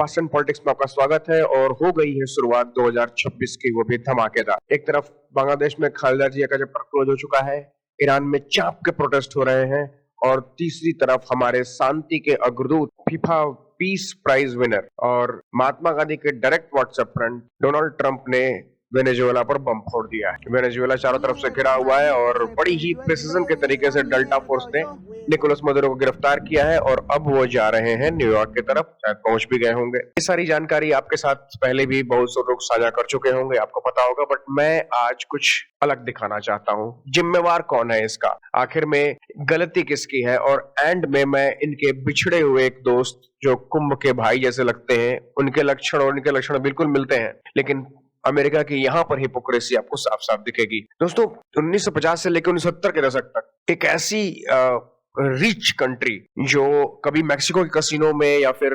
Fast and politics में आपका स्वागत है। और हो गई है शुरुआत 2026 की, वो भी धमाकेदार। एक तरफ बांग्लादेश में खालिदा जिया का चैप्टर क्लोज हो चुका है, ईरान में चाप के प्रोटेस्ट हो रहे हैं, और तीसरी तरफ हमारे शांति के अग्रदूत फीफा पीस प्राइज विनर और महात्मा गांधी के direct WhatsApp friend Donald Trump ने वेनेजुएला पर बम फोड़ दिया है। वेनेजुएला चारों तरफ से घिरा हुआ है और बड़ी ही प्रिसिजन के तरीके से डेल्टा फोर्स ने निकोलस मदुरो को गिरफ्तार किया है और अब वो जा रहे हैं न्यूयॉर्क की तरफ, शायद पहुंच भी गए होंगे। ये सारी जानकारी आपके साथ पहले भी बहुत से लोग साझा कर चुके होंगे, आपको पता होगा, बट मैं आज कुछ अलग दिखाना चाहता हूँ। जिम्मेवार कौन है इसका, आखिर में गलती किसकी है, और एंड में मैं इनके बिछड़े हुए एक दोस्त जो कुंभ के भाई जैसे लगते हैं, उनके लक्षण बिल्कुल मिलते हैं, लेकिन अमेरिका की यहाँ पर हिपोक्रेसी आपको साफ साफ दिखेगी। दोस्तों, 1950 से लेकर 1970 के दशक तक एक ऐसी रिच कंट्री जो कभी मैक्सिको के कसिनो में या फिर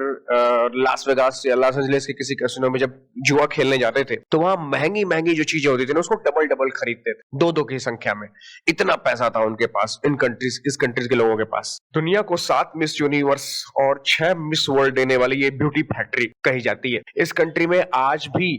लास वेगास या लॉस एंजलिस के किसी कसिनो में जब जुआ खेलने जाते थे तो वहां महंगी महंगी जो चीजें होती थी ना, उसको डबल डबल खरीदते थे, दो दो की संख्या में। इतना पैसा था उनके पास, इस कंट्रीज के लोगों के पास। दुनिया को 7 मिस यूनिवर्स और 6 मिस वर्ल्ड देने वाली ये ब्यूटी फैक्ट्री कही जाती है। इस कंट्री में आज भी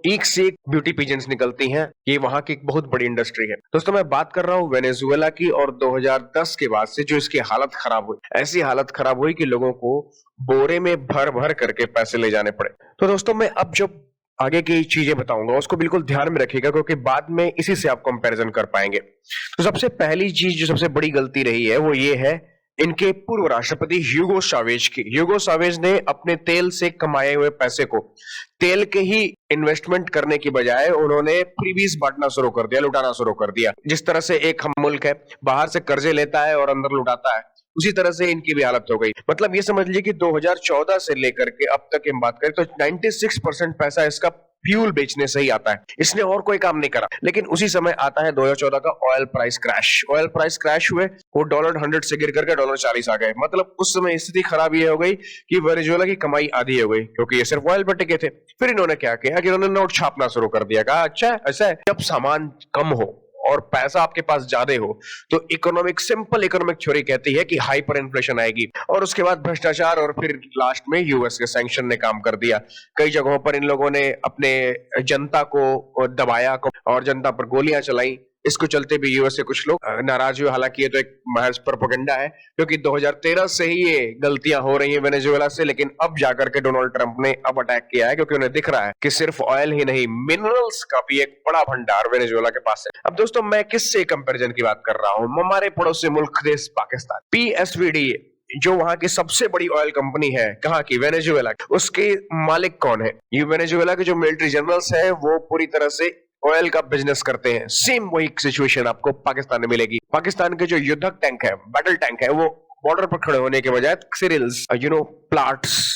एक से एक ब्यूटी पेजेंट्स निकलती हैं। ये वहां की एक बहुत बड़ी इंडस्ट्री है। दोस्तों, मैं बात कर रहा हूं वेनेजुएला की, और 2010 के बाद से जो इसकी हालत खराब हुई, ऐसी हालत खराब हुई कि लोगों को बोरे में भर भर करके पैसे ले जाने पड़े। तो दोस्तों, मैं अब जब आगे की चीजें बताऊंगा उसको बिल्कुल ध्यान में रखिएगा, क्योंकि बाद में इसी से आप कंपैरिजन कर पाएंगे। तो सबसे पहली चीज जो सबसे बड़ी गलती रही है वो ये है इनके पूर्व राष्ट्रपति ह्यूगो चावेज की। ह्यूगो चावेज ने अपने तेल से कमाए हुए पैसे को तेल के ही इन्वेस्टमेंट करने की बजाय उन्होंने फ्रीबीज बांटना शुरू कर दिया, लुटाना शुरू कर दिया। जिस तरह से एक हम मुल्क है बाहर से कर्जे लेता है और अंदर लुटाता है, उसी तरह से इनकी भी हालत हो गई। मतलब ये समझ लीजिए कि 2014 से लेकर के अब तक हम बात करें तो 96% पैसा इसका फ्यूल बेचने से ही आता है। इसने और कोई काम नहीं करा। लेकिन उसी समय आता है 2014 का oil price crash. Oil price crash हुए, वो $100 से गिर करके $40 आ गए। मतलब उस समय स्थिति खराब ये हो गई कि वेनेजुएला की कमाई आधी हो गई, क्योंकि ये सिर्फ ऑयल पर टिके थे। फिर इन्होंने क्या किया कि इन्होंने नोट छापना शुरू कर दिया। कहा अच्छा ऐसा है, जब सामान कम हो और पैसा आपके पास ज्यादा हो तो सिंपल इकोनॉमिक थ्योरी कहती है कि हाइपर इन्फ्लेशन आएगी, और उसके बाद भ्रष्टाचार, और फिर लास्ट में यूएस के सैंक्शन ने काम कर दिया। कई जगहों पर इन लोगों ने अपने जनता को दबाया और जनता पर गोलियां चलाई। इसको चलते भी यूएस के कुछ लोग नाराज हुए। हालांकि ये तो एक महज प्रोपेगेंडा है, क्योंकि 2013 से ही ये गलतियां हो रही हैं वेनेजुएला से। लेकिन अब जाकर के डोनाल्ड ट्रंप ने अब अटैक किया है, क्योंकि उन्हें दिख रहा है कि सिर्फ ऑयल ही नहीं, मिनरल्स का भी एक बड़ा भंडार वेनेजुएला के पास है। अब दोस्तों, मैं किससे कंपैरिजन की बात कर रहा हूं? हमारे पड़ोसी मुल्क देश पाकिस्तान। पीएसवीडी जो वहां की सबसे बड़ी ऑयल कंपनी है, कहां की? वेनेजुएला। उसके मालिक कौन है? ये वेनेजुएला के जो मिलिट्री जनरल्स है वो पूरी तरह से ऑयल का बिजनेस करते हैं। सेम वही सिचुएशन आपको पाकिस्तान में मिलेगी। पाकिस्तान के जो युद्धक टैंक है, बैटल टैंक है, वो बॉर्डर पर खड़े होने के बजाय सीरियल्स, प्लाट्स,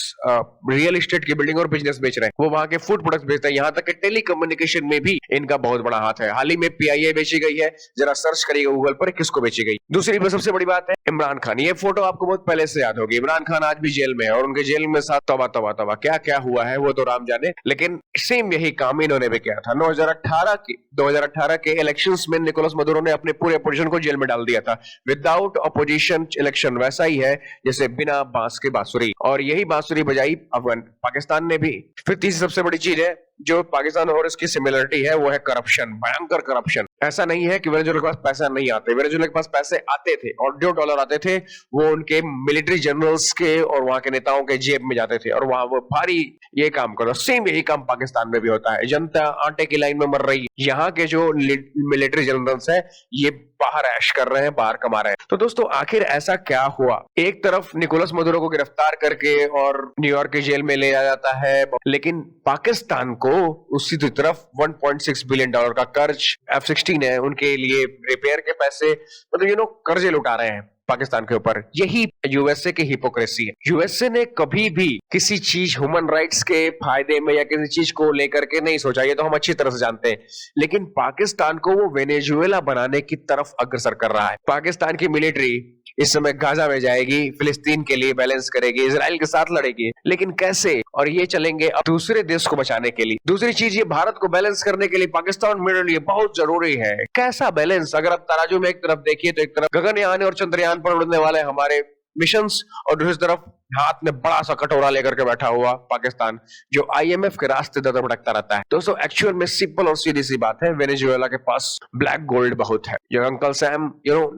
रियल एस्टेट की बिल्डिंग और बिजनेस बेच रहे हैं। वो वहां के फूड प्रोडक्ट्स बेचते हैं। यहाँ तक कि टेलीकम्युनिकेशन में भी इनका बहुत बड़ा हाथ है। हाल ही में पीआईए बेची गई है, जरा सर्च करिएगा गूगल पर किसको बेची गई। दूसरी सबसे बड़ी बात है इमरान खान। ये फोटो आपको बहुत पहले से याद होगी। इमरान खान आज भी जेल में है, और उनके जेल में साथ तौबा तौबा तौबा क्या क्या हुआ है वो तो राम जाने। लेकिन सेम यही काम इन्होंने भी किया था। 2018 के इलेक्शंस में निकोलस मदुरो ने अपने पूरे अपोजिशन को जेल में डाल दिया था। विदाउट अपोजिशन इलेक्शन वैसा ही है जैसे बिना बांस के बांसुरी, और यही बांसुरी बजाई अफगान पाकिस्तान ने भी। फिर तीसरी सबसे बड़ी चीज है जो पाकिस्तान और इसकी सिमिलरिटी है, वो है करप्शन, भयंकर करप्शन। ऐसा नहीं है कि वेनेजुएला के पास पैसा नहीं आते, वेनेजुएला के पास पैसे आते थे, और जो डॉलर आते थे वो उनके मिलिट्री जनरल्स के और वहां के नेताओं के जेब में जाते थे, और वहां वो भारी ये काम करो। सेम यही काम पाकिस्तान में भी होता है। जनता आटे की लाइन में मर रही है। यहाँ के जो मिलिट्री जनरल्स है ये बाहर ऐश कर रहे हैं, बाहर कमा रहे हैं। तो दोस्तों, आखिर ऐसा क्या हुआ? एक तरफ निकोलस मदुरो को गिरफ्तार करके और न्यूयॉर्क के जेल में ले जाया जाता है, लेकिन पाकिस्तान को उसी तरफ $1.6 बिलियन का कर्ज, F-16 है उनके लिए रिपेयर के पैसे, मतलब कर्जे लुटा रहे हैं पाकिस्तान के ऊपर। यही यूएसए की हिपोक्रेसी है। यूएसए ने कभी भी किसी चीज ह्यूमन राइट्स के फायदे में या किसी चीज को लेकर के नहीं सोचा, ये तो हम अच्छी तरह से जानते हैं। लेकिन पाकिस्तान को वो वेनेजुएला बनाने की तरफ अग्रसर कर रहा है। पाकिस्तान की मिलिट्री इस समय गाजा में जाएगी, फिलिस्तीन के लिए बैलेंस करेगी, इजराइल के साथ लड़ेगी, लेकिन कैसे? और ये चलेंगे अब दूसरे देश को बचाने के लिए। दूसरी चीज, ये भारत को बैलेंस करने के लिए पाकिस्तान मेरे लिए बहुत जरूरी है। कैसा बैलेंस? अगर आप तराजू में एक तरफ देखिए तो एक तरफ गगनयान और चंद्रयान पर उड़ने वाले हमारे मिशंस और दूसरी तरफ हाथ में बड़ा सा कटोरा लेकर के बैठा हुआ पाकिस्तान जो IMF के रास्ते दर भटकता रहता है। दोस्तों एक्चुअल में सिंपल और सीधी सी बात है, वेनेजुएला के पास ब्लैक गोल्ड बहुत है। ये अंकल सैम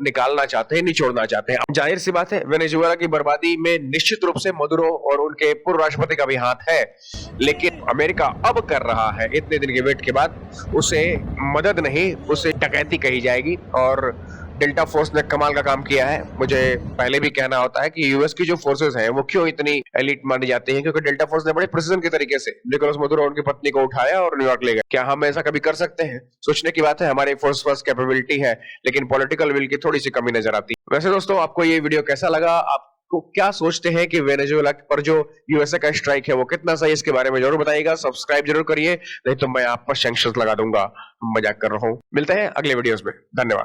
निकालना चाहते हैं, निचोड़ना चाहते हैं। जाहिर सी बात है वेनेजुएला की बर्बादी में निश्चित रूप से मदुरो और उनके पूर्व राष्ट्रपति का भी हाथ है, लेकिन अमेरिका अब कर रहा है इतने दिन के वेट के बाद, उसे मदद नहीं उसे डकैती कही जाएगी। और डेल्टा फोर्स ने कमाल का काम किया है। मुझे पहले भी कहना होता है कि यूएस की जो फोर्सेस हैं वो क्यों इतनी एलिट मानी जाती हैं, क्योंकि डेल्टा फोर्स ने बड़े प्रिसीजन के तरीके से निकोलस मदुरो और उनकी पत्नी को उठाया और न्यूयॉर्क ले गए। क्या हम ऐसा कभी कर सकते हैं? सोचने की बात है। हमारे फोर्स फर्स्ट कैपेबिलिटी है, लेकिन पॉलिटिकल विल की थोड़ी सी कमी नजर आती है। वैसे दोस्तों आपको ये वीडियो कैसा लगा? आपको क्या सोचते हैं कि वेनेजुएला पर जो यूएसए का स्ट्राइक है वो कितना सही, इसके बारे में जरूर बताइएगा। सब्सक्राइब जरूर करिए, नहीं तो मैं आप पर सैंक्शंस लगा दूंगा। मजाक कर रहा हूं। मिलते हैं अगले वीडियोस में। धन्यवाद।